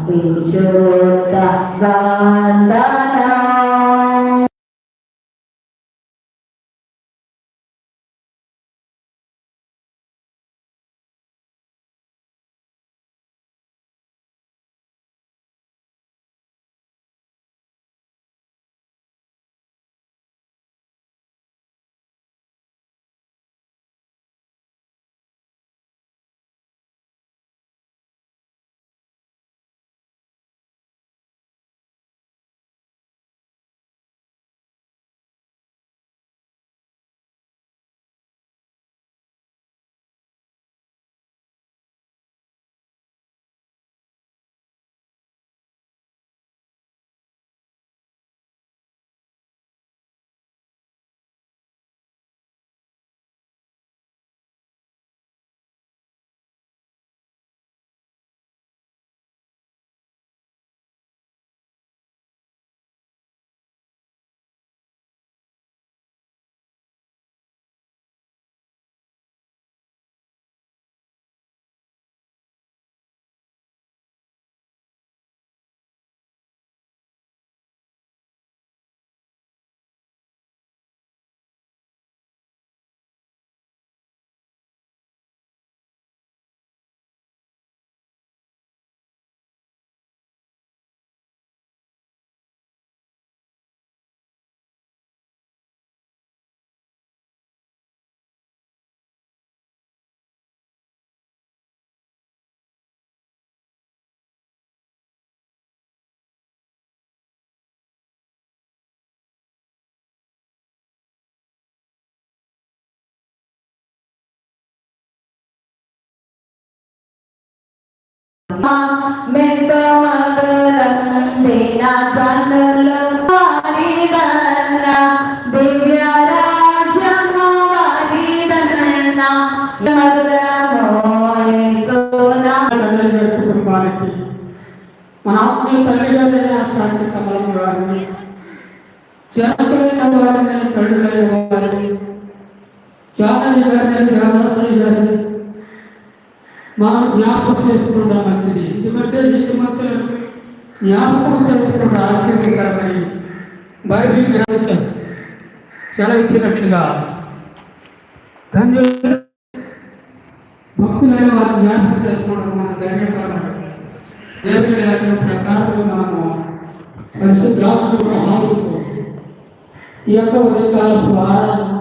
విశుద్ధ వందనం. మెత్తమదరం దినచంద్రులం వారిదన్న దివ్య రాజ్యము వారిదన్న కుటుంబానికి మన ఆత్మీయ తల్లి గారైన శాంతి కమలం గారిని, జనకులైన వారిని, తల్లులైన వారిని, జానయ్య గారిని, దేవాసాయి గారిని మనం జ్ఞాపకం చేసుకుంటాం మంచిది. ఎందుకంటే నీతిమంతులను జ్ఞాపకం చేసుకుంటే ఆశ్చర్యకరమని బైబిల్ గ్రంథం సెలవిచ్చినట్లుగా భక్తులైన వారిని జ్ఞాపకం చేసుకోవడం మన ధన్యకరమైన దేవుని లేఖన ప్రకారంగా మనము పరిశుద్ధాత్మ సహాయంతో ఈ యొక్క ఉదయకాలపు ఆరాధన